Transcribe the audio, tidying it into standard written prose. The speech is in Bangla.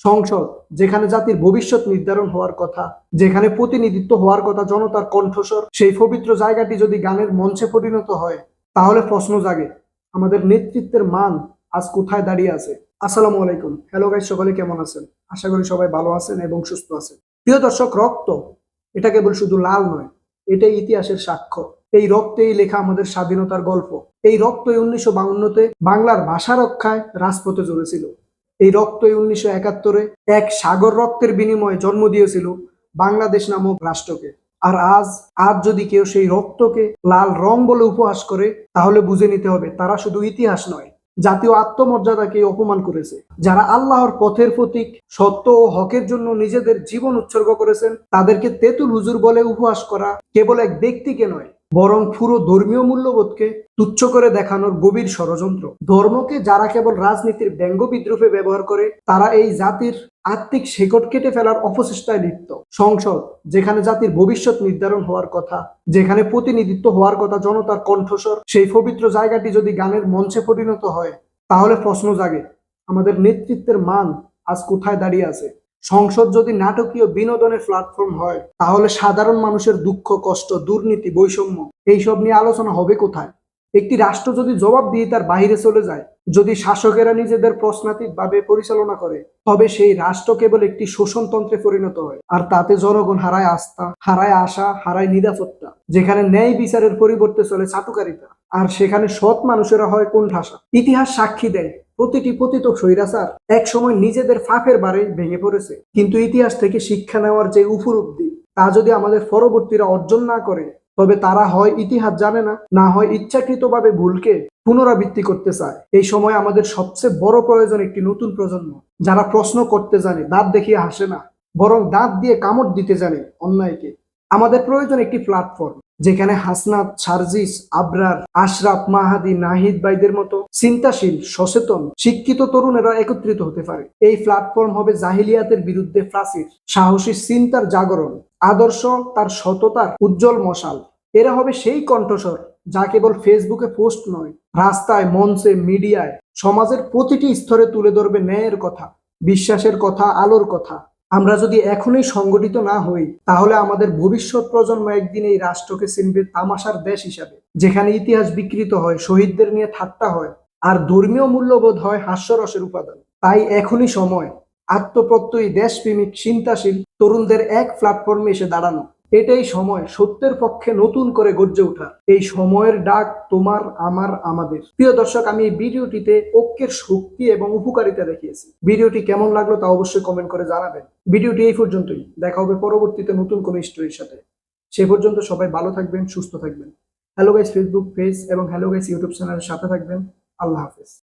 সংসদ, যেখানে জাতির ভবিষ্যৎ নির্ধারণ হওয়ার কথা, যেখানে প্রতিনিধিত্ব হওয়ার কথা জনতার কণ্ঠস্বর, সেই পবিত্র জায়গাটি যদি গানের মঞ্চে পরিণত হয়, তাহলে প্রশ্ন জাগে আমাদের নেতৃত্বের মান আজ কোথায় দাঁড়িয়ে আছে। আসসালামু আলাইকুম, হ্যালো গাইস, সকলে কেমন আছেন? আশা করি সবাই ভালো আছেন এবং সুস্থ আছেন। প্রিয় দর্শক, রক্ত এটা কেবল শুধু লাল নয়, এটাই ইতিহাসের সাক্ষ্য। এই রক্তেই লেখা আমাদের স্বাধীনতার গল্প। এই রক্তই 1952-তে বাংলার ভাষা রক্ষায় রাজপথে ঝরেছিল। এই রক্তই 1971-এ এক সাগর রক্তের বিনিময়ে জন্ম দিয়েছিল বাংলাদেশ নামক রাষ্ট্রকে। আর আজ আজ যদি কেউ সেই রক্তকে লাল রং বলে উপহাস করে, তাহলে বুঝে নিতে হবে তারা শুধু ইতিহাস নয়, জাতীয় আত্মমর্যাদাকে অপমান করেছে। যারা আল্লাহর পথের প্রতীক, সত্য ও হকের জন্য নিজেদের জীবন উৎসর্গ করেছেন, তাদেরকে তেতুল হুজুর বলে উপহাস করা কেবল এক ব্যক্তিকে নয়, বরং পুরো ধর্মীয় মূল্যবোধকে তুচ্ছ করে দেখানোর গভীর ষড়যন্ত্র। ধর্মকে যারা কেবল রাজনীতির ব্যঙ্গ বিদ্রুপে ব্যবহার করে, তারা এই জাতির আত্মিক শেকড় কেটে ফেলার অপচেষ্টায় লিপ্ত। সংসদ, যেখানে জাতির ভবিষ্যৎ নির্ধারণ হওয়ার কথা, যেখানে প্রতিনিধিত্ব হওয়ার কথা জনতার কণ্ঠস্বর, সেই পবিত্র জায়গাটি যদি গানের মঞ্চে পরিণত হয়, তাহলে প্রশ্ন জাগে আমাদের নেতৃত্বের মান আজ কোথায় দাঁড়িয়ে আছে। সংসদ যদি নাটকীয় বিনোদনের প্ল্যাটফর্ম হয়, তাহলে সাধারণ মানুষের দুঃখ, কষ্ট, দুর্নীতি, বৈষম্য এইসব নিয়ে আলোচনা হবে কোথায়? একটি রাষ্ট্র যদি জবাব দিয়ে তার বাহিরে চলে যায়, যদি শাসকেরা নিজেদের প্রশ্নাতীত ভাবে পরিচালনা করে, তবে সেই রাষ্ট্র কেবল একটি শোষণতন্ত্রে পরিণত হয়। আর তাতে জনগণ হারায় আস্থা, হারায় আশা, হারায় নিরাপত্তা। যেখানে ন্যায় বিচারের পরিবর্তে চলে চাটুকারিতা, আর সেখানে সৎ মানুষেরা হয় কোণঠাসা। ইতিহাস সাক্ষী দেয় প্রতিটি পতিত স্বৈরাচার এক সময় নিজেদের ফাঁপের বারে ভেঙে পড়েছে। কিন্তু ইতিহাস থেকে শিক্ষা নেওয়ার যে উপলব্ধি, তা যদি আমাদের পরবর্তীরা অর্জন না করে, তবে তারা হয় ইতিহাস জানে না, না হয় ইচ্ছাকৃতভাবে ভুলকে পুনরাবৃত্তি করতে চায়। এই সময় আমাদের সবচেয়ে বড় প্রয়োজন একটি নতুন প্রজন্ম, যারা প্রশ্ন করতে জানে, দাঁত দেখিয়ে হাসে না, বরং দাঁত দিয়ে কামড় দিতে জানে অন্যায়কে। আমাদের প্রয়োজন একটি প্ল্যাটফর্ম, যেখানে হাসনাত, সার্জিস, আবরার, আশরাফ, মাহাদি, নাহিদ ভাইদের মতো চিন্তাশীল, সচেতন, শিক্ষিত তরুণেরা একত্রিত হতে পারে। এই প্ল্যাটফর্ম হবে জাহিলিয়াতের বিরুদ্ধে প্রাচীর, সাহসী চিন্তার জাগরণ, আদর্শ তার সততার উজ্জ্বল মশাল। এরা হবে সেই কণ্ঠস্বর যা কেবল ফেসবুকে পোস্ট নয়, রাস্তায়, মঞ্চে, মিডিয়ায়, সমাজের প্রতিটি স্তরে তুলে ধরবে ন্যায়ের কথা, বিশ্বাসের কথা, আলোর কথা। আমরা যদি এখনই সংগঠিত না হই, তাহলে আমাদের ভবিষ্যৎ প্রজন্ম একদিন এই রাষ্ট্রকে চিনবে তামাশার দেশ হিসাবে, যেখানে ইতিহাস বিকৃত হয়, শহীদদের নিয়ে ঠাট্টা হয়, আর ধর্মীয় মূল্যবোধ হয় হাস্যরসের উপাদান। তাই এখনই সময় আত্মপ্রত্যয়ী, দেশপ্রেমিক, চিন্তাশীল তরুণদের এক প্ল্যাটফর্মে এসে দাঁড়ানো। এটাই সময় সত্যের পক্ষে নতুন করে গর্জে ওঠা। এই সময়ের ডাক তোমার, আমার, আমাদের। প্রিয় দর্শক, আমি এই ভিডিওটিতে ঐক্যের শক্তি এবং উপকারিতা দেখিয়েছি। ভিডিওটি কেমন লাগলো তা অবশ্যই কমেন্ট করে জানাবেন। ভিডিওটি এই পর্যন্তই, দেখা হবে পরবর্তীতে নতুন কোনো স্টোরির সাথে। সে পর্যন্ত সবাই ভালো থাকবেন, সুস্থ থাকবেন। হ্যালো গাইস ফেসবুক পেজ এবং হ্যালো গাইস ইউটিউব চ্যানেলের সাথে থাকবেন। আল্লাহ হাফেজ।